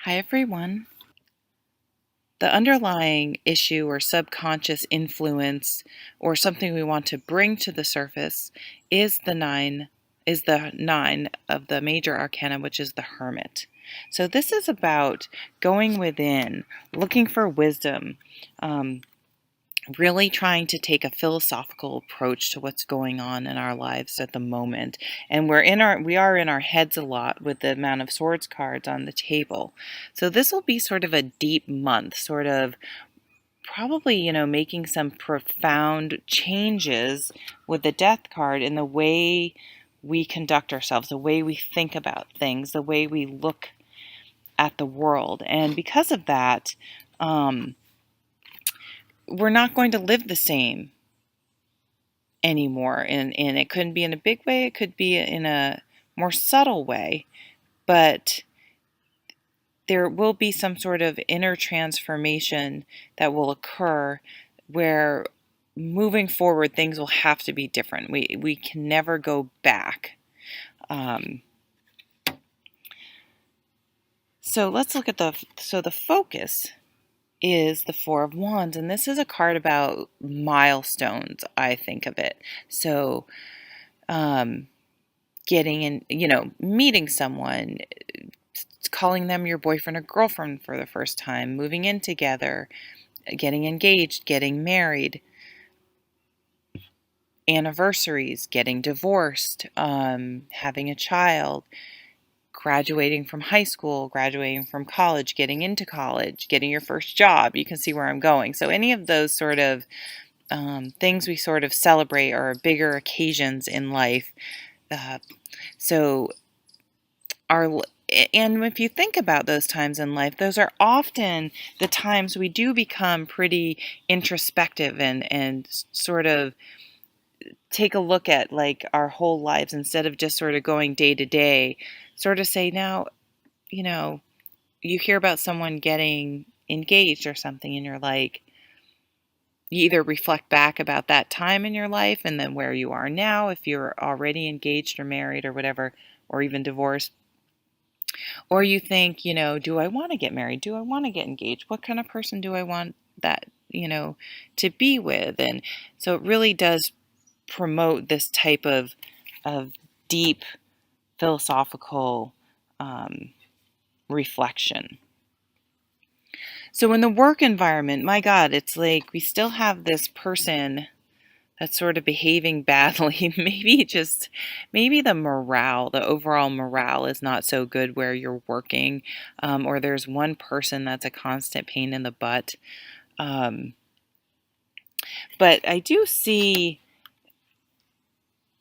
Hi, everyone. The underlying issue or subconscious influence or something we want to bring to the surface is the nine of the major arcana, which is the Hermit. So this is about going within, looking for wisdom, um, really trying to take a philosophical approach to what's going on in our lives at the moment. And we are in our heads a lot with the amount of swords cards on the table. So this will be sort of a deep month, sort of probably, making some profound changes with the death card in the way we conduct ourselves, the way we think about things, the way we look at the world. And because of that, we're not going to live the same anymore. And it couldn't be in a big way, it could be in a more subtle way, but there will be some sort of inner transformation that will occur where moving forward things will have to be different. We can never go back. So let's look at the focus is the Four of Wands, and this is a card about milestones, I think of it. So getting in, meeting someone, calling them your boyfriend or girlfriend for the first time, moving in together, getting engaged, getting married, anniversaries, getting divorced, having a child, graduating from high school, graduating from college, getting into college, getting your first job. You can see where I'm going. So any of those sort of things we sort of celebrate are bigger occasions in life. So our and if you think about those times in life, those are often the times we do become pretty introspective and sort of take a look at like our whole lives instead of just sort of going day to day, sort of say, now, you know, you hear about someone getting engaged or something and you're like, you either reflect back about that time in your life and then where you are now, if you're already engaged or married or whatever, or even divorced, or you think, do I want to get married? Do I want to get engaged? What kind of person do I want that, to be with? And so it really does promote this type of deep philosophical reflection. So in the work environment, my God, it's like we still have this person that's sort of behaving badly. maybe the overall morale is not so good where you're working, or there's one person that's a constant pain in the butt. But I do see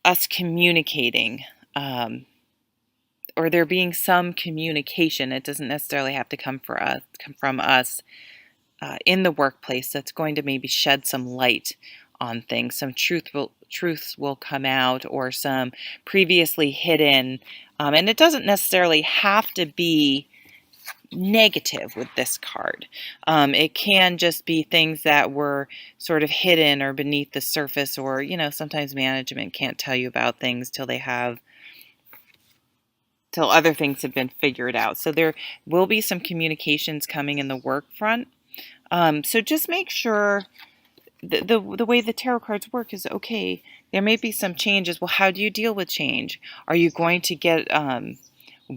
us communicating, or there being some communication. It doesn't necessarily have to come from us in the workplace. That's going to maybe shed some light on things. Some truths will come out, or some previously hidden. And it doesn't necessarily have to be negative with this card. It can just be things that were sort of hidden or beneath the surface, or, sometimes management can't tell you about things till other things have been figured out. So there will be some communications coming in the work front. So just make sure the way the tarot cards work is, okay, there may be some changes. Well, how do you deal with change? Are you going to get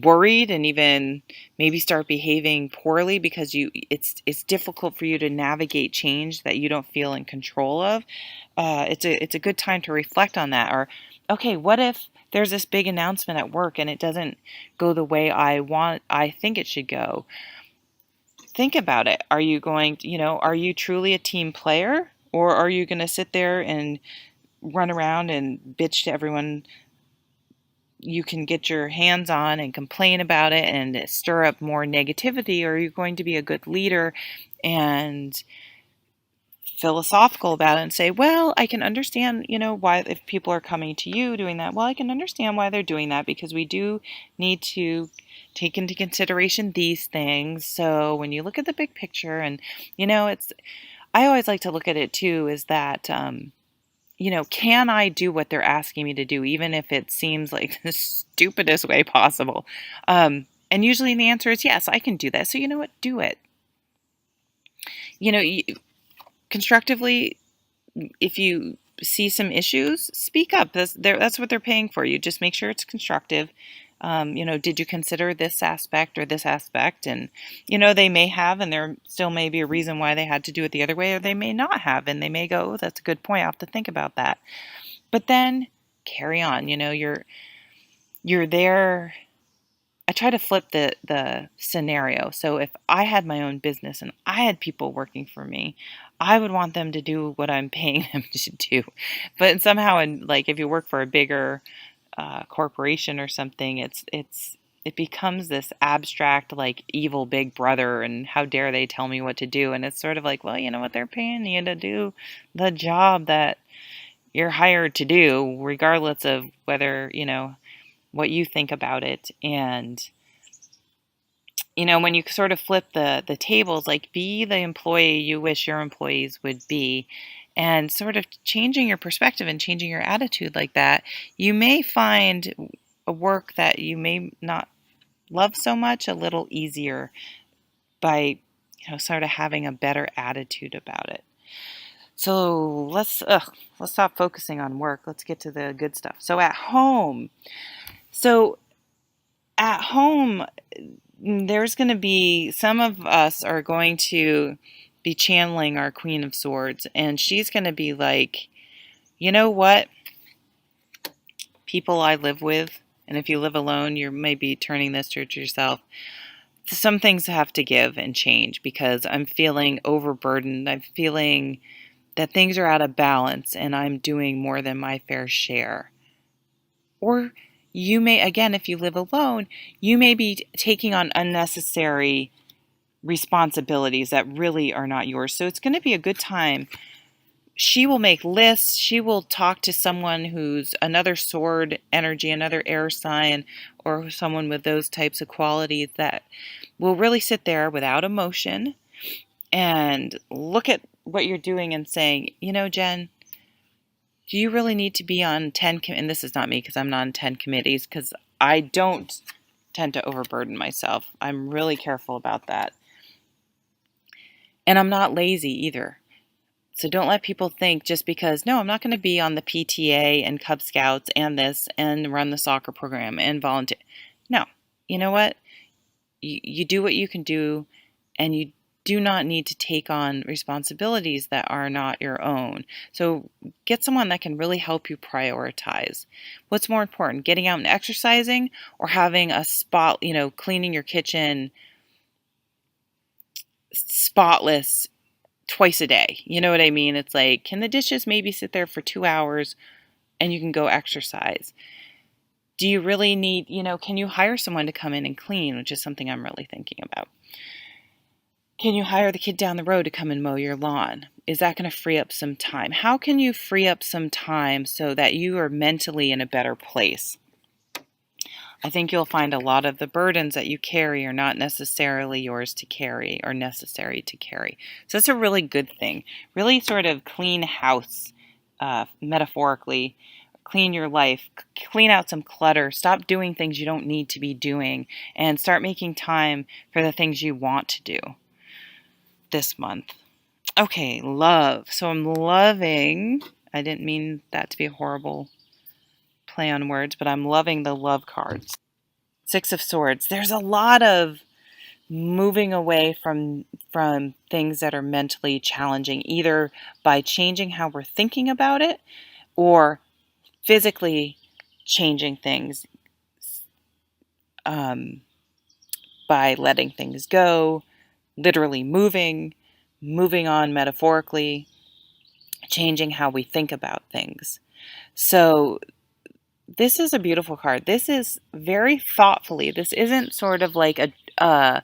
worried and even maybe start behaving poorly because it's difficult for you to navigate change that you don't feel in control of? It's a good time to reflect on that. Or, okay, what if there's this big announcement at work and it doesn't go the way I think it should go? Think about it. Are you truly a team player, or are you going to sit there and run around and bitch to everyone you can get your hands on and complain about it and stir up more negativity? Or are you going to be a good leader and philosophical about it and say, well, I can understand, why, if people are coming to you doing that, well, I can understand why they're doing that, because we do need to take into consideration these things. So when you look at the big picture, and, I always like to look at it too, is that, can I do what they're asking me to do, even if it seems like the stupidest way possible? And usually the answer is yes, I can do that. So you know what? Do it. Constructively, if you see some issues, speak up. That's what they're paying for. You just make sure it's constructive. Did you consider this aspect or this aspect? And, they may have, and there still may be a reason why they had to do it the other way, or they may not have, and they may go, oh, that's a good point. I'll have to think about that. But then carry on. You're there. I try to flip the scenario. So if I had my own business and I had people working for me, I would want them to do what I'm paying them to do. But somehow, if you work for a bigger corporation or something, it becomes this abstract, evil big brother, and how dare they tell me what to do? And it's sort of like, well, you know what, they're paying you to do the job that you're hired to do, regardless of whether, what you think about it. And when you sort of flip the tables, be the employee you wish your employees would be, and sort of changing your perspective and changing your attitude like that, you may find a work that you may not love so much a little easier by, sort of having a better attitude about it. So let's stop focusing on work. Let's get to the good stuff. So at home, there's going to be, some of us are going to be channeling our Queen of Swords, and she's going to be like, you know what, people I live with, and if you live alone, you may be turning this towards yourself. Some things have to give and change because I'm feeling overburdened. I'm feeling that things are out of balance and I'm doing more than my fair share. Or you may, again, if you live alone, you may be taking on unnecessary responsibilities that really are not yours. So it's going to be a good time. She will make lists. She will talk to someone who's another sword energy, another air sign, or someone with those types of qualities that will really sit there without emotion and look at what you're doing and saying, Jen, do you really need to be on 10, and this is not me because I'm not on 10 committees, because I don't tend to overburden myself. I'm really careful about that. And I'm not lazy either. So don't let people think just because, no, I'm not going to be on the PTA and Cub Scouts and this and run the soccer program and volunteer. No, you know what? You do what you can do, and you do not need to take on responsibilities that are not your own. So get someone that can really help you prioritize. What's more important, getting out and exercising, or having a spot, cleaning your kitchen spotless twice a day? You know what I mean? It's like, can the dishes maybe sit there for 2 hours and you can go exercise? Do you really need, can you hire someone to come in and clean, which is something I'm really thinking about? Can you hire the kid down the road to come and mow your lawn? Is that going to free up some time? How can you free up some time so that you are mentally in a better place? I think you'll find a lot of the burdens that you carry are not necessarily yours to carry or necessary to carry. So that's a really good thing. Really sort of clean house, metaphorically. Clean your life, clean out some clutter, stop doing things you don't need to be doing, and start making time for the things you want to do this month. Okay, love. So I'm loving, I didn't mean that to be a horrible play on words, but I'm loving the love cards. 6 of Swords. There's a lot of moving away from things that are mentally challenging, either by changing how we're thinking about it or physically changing things, by letting things go, literally moving on metaphorically, changing how we think about things. So this is a beautiful card. This is very thoughtfully. This isn't sort of like I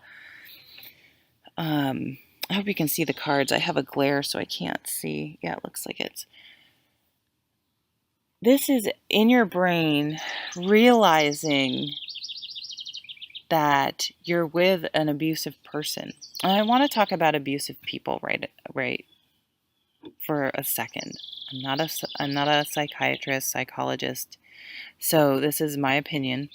hope you can see the cards. I have a glare so I can't see. Yeah, it looks like it's. This is in your brain realizing that you're with an abusive person. And I want to talk about abusive people right for a second. I'm not a psychiatrist, psychologist. So this is my opinion.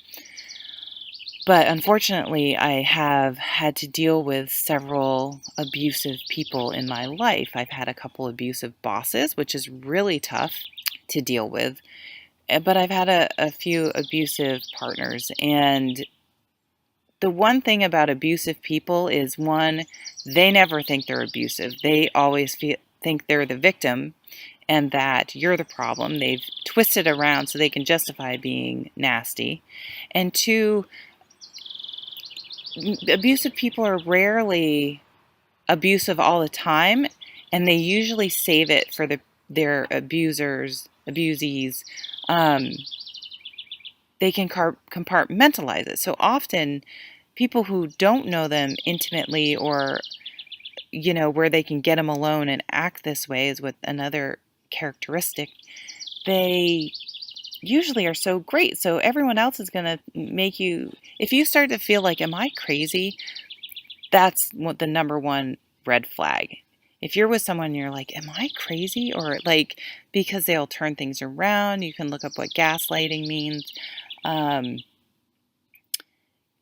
But unfortunately, I have had to deal with several abusive people in my life. I've had a couple abusive bosses, which is really tough to deal with. But I've had a few abusive partners. And the one thing about abusive people is, one, they never think they're abusive. They always think they're the victim and that you're the problem. They've twisted around so they can justify being nasty. And two, abusive people are rarely abusive all the time, and they usually save it for their abusees. Um, they can compartmentalize it. So often, people who don't know them intimately, or where they can get them alone and act this way, is with another characteristic. They usually are so great. So everyone else is going to make you, if you start to feel like, am I crazy? That's what the number one red flag. If you're with someone and you're like, am I crazy? Or like, because they'll turn things around, you can look up what gaslighting means.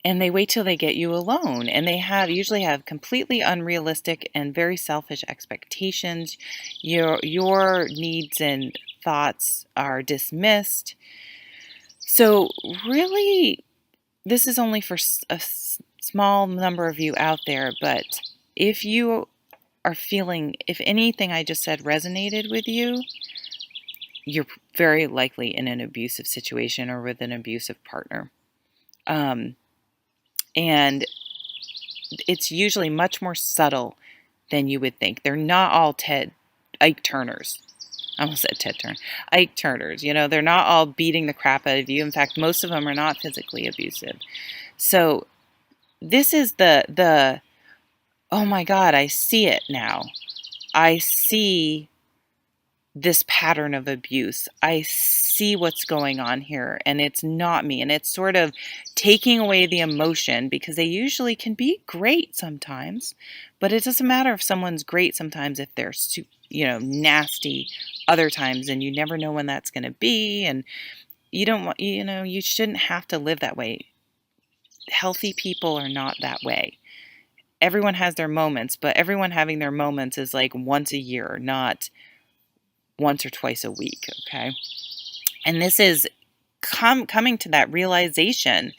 And they wait till they get you alone. And they usually have completely unrealistic and very selfish expectations. Your needs and thoughts are dismissed. So really, this is only for a small number of you out there, but if you are feeling, if anything I just said resonated with you, you're very likely in an abusive situation or with an abusive partner. And it's usually much more subtle than you would think. They're not all Ike Turners. I almost said Ted Turner. Ike Turners. They're not all beating the crap out of you. In fact, most of them are not physically abusive. So this is the oh my God, I see it now. I see this pattern of abuse. I see what's going on here, and it's not me. And it's sort of taking away the emotion, because they usually can be great sometimes, but it doesn't matter if someone's great sometimes if they're nasty other times, and you never know when that's going to be. And you don't want, you shouldn't have to live that way. Healthy people are not that way. Everyone has their moments, but everyone having their moments is like once a year, not once or twice a week, okay? And this is coming to that realization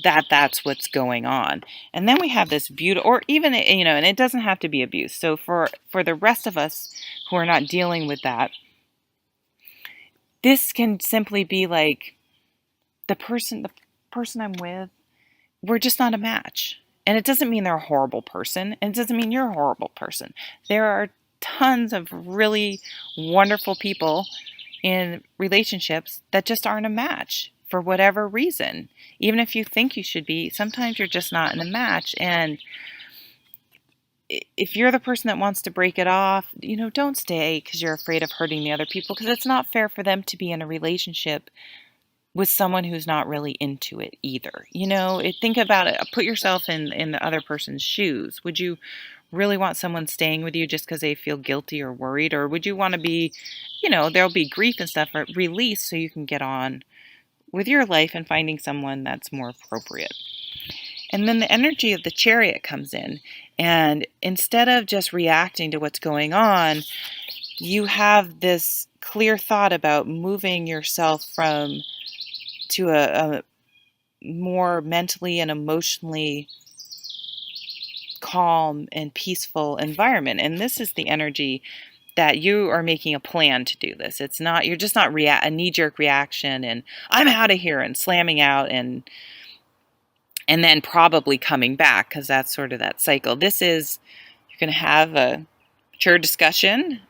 that that's what's going on. And then we have this beautiful, or even, and it doesn't have to be abuse. So for the rest of us who are not dealing with that, this can simply be like, the person I'm with, we're just not a match. And it doesn't mean they're a horrible person, and it doesn't mean you're a horrible person. There are tons of really wonderful people in relationships that just aren't a match for whatever reason. Even if you think you should be, sometimes you're just not in a match. And if you're the person that wants to break it off, don't stay because you're afraid of hurting the other people, because it's not fair for them to be in a relationship with someone who's not really into it either. Think about it. Put yourself in the other person's shoes. Would you really want someone staying with you just because they feel guilty or worried? Or would you want to be, there'll be grief and stuff, but release so you can get on with your life and finding someone that's more appropriate. And then the energy of the Chariot comes in. And instead of just reacting to what's going on, you have this clear thought about moving yourself to a more mentally and emotionally calm and peaceful environment. And this is the energy that you are making a plan to do this. It's not, you're just not a knee-jerk reaction and I'm out of here and slamming out and then probably coming back, because that's sort of that cycle. This is, you're going to have a mature discussion.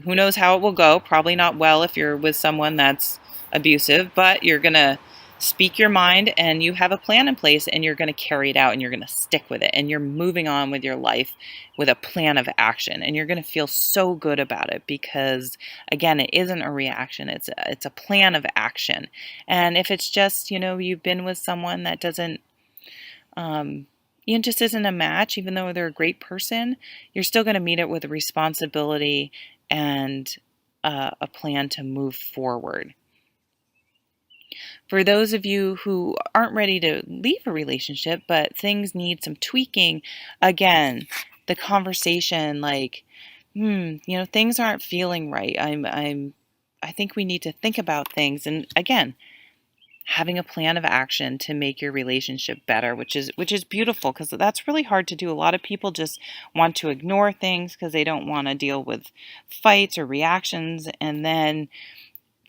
Who knows how it will go? Probably not well if you're with someone that's abusive, but you're going to speak your mind and you have a plan in place and you're going to carry it out and you're going to stick with it and you're moving on with your life with a plan of action, and you're going to feel so good about it because, again, it isn't a reaction. It's a plan of action. And if it's just, you've been with someone that doesn't, just isn't a match, even though they're a great person, you're still going to meet it with a responsibility and a plan to move forward. For those of you who aren't ready to leave a relationship, but things need some tweaking, again, the conversation like, things aren't feeling right. I think we need to think about things. And again, having a plan of action to make your relationship better, which is beautiful, because that's really hard to do. A lot of people just want to ignore things because they don't want to deal with fights or reactions, and then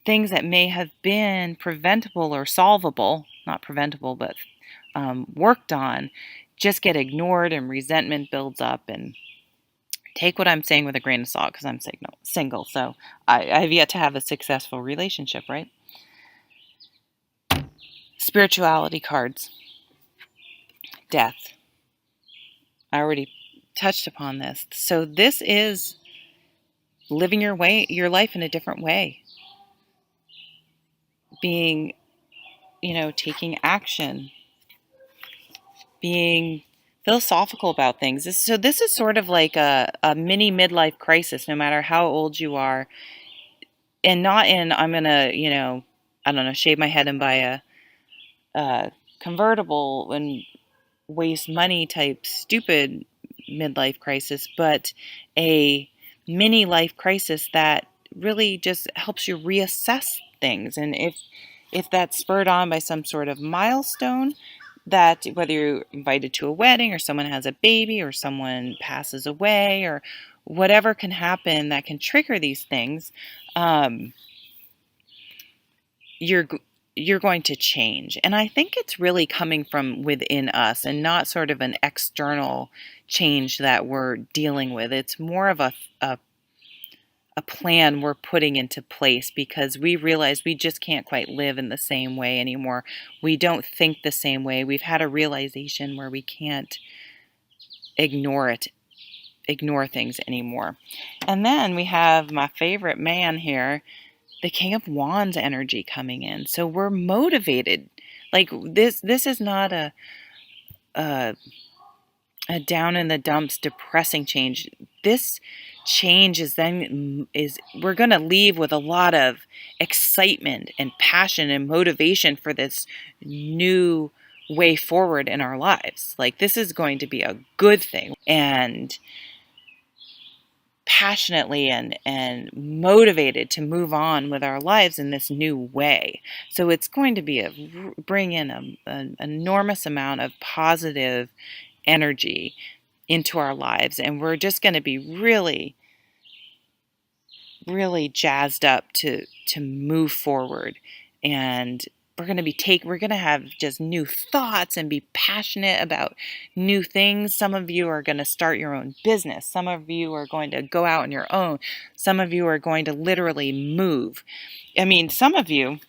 things that may have been preventable or solvable, not preventable, but worked on, just get ignored and resentment builds up. And take what I'm saying with a grain of salt, because I'm single, so I've yet to have a successful relationship, right? Spirituality cards. Death. I already touched upon this. So this is living your life in a different way. Being, taking action, being philosophical about things. So this is sort of like a mini midlife crisis, no matter how old you are. And not in, I'm going to, I don't know, shave my head and buy a convertible and waste money type stupid midlife crisis, but a mini life crisis that really just helps you reassess things. And if that's spurred on by some sort of milestone, that whether you're invited to a wedding or someone has a baby or someone passes away or whatever can happen that can trigger these things, you're going to change. And I think it's really coming from within us and not sort of an external change that we're dealing with. It's more of a plan we're putting into place because we realize we just can't quite live in the same way anymore. We don't think the same way. We've had a realization where we can't ignore things anymore. And then we have my favorite man here, the King of Wands energy coming in. So we're motivated. Like this is not a down in the dumps depressing change. This change is we're going to leave with a lot of excitement and passion and motivation for this new way forward in our lives. Like this is going to be a good thing, and passionately and motivated to move on with our lives in this new way. So it's going to be bring in an enormous amount of positive energy into our lives, and we're just going to be really, really jazzed up to move forward. And we're going to have just new thoughts and be passionate about new things. Some of you are going to start your own business. Some of you are going to go out on your own. Some of you are going to literally move. I mean, some of you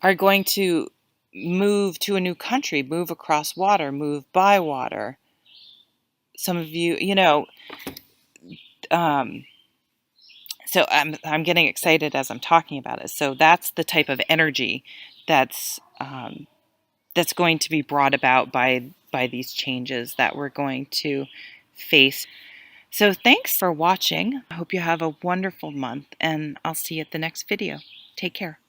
are going to move to a new country, move across water, move by water. Some of you, so I'm getting excited as I'm talking about it. So that's the type of energy that's going to be brought about by these changes that we're going to face. So thanks for watching. I hope you have a wonderful month, and I'll see you at the next video. Take care.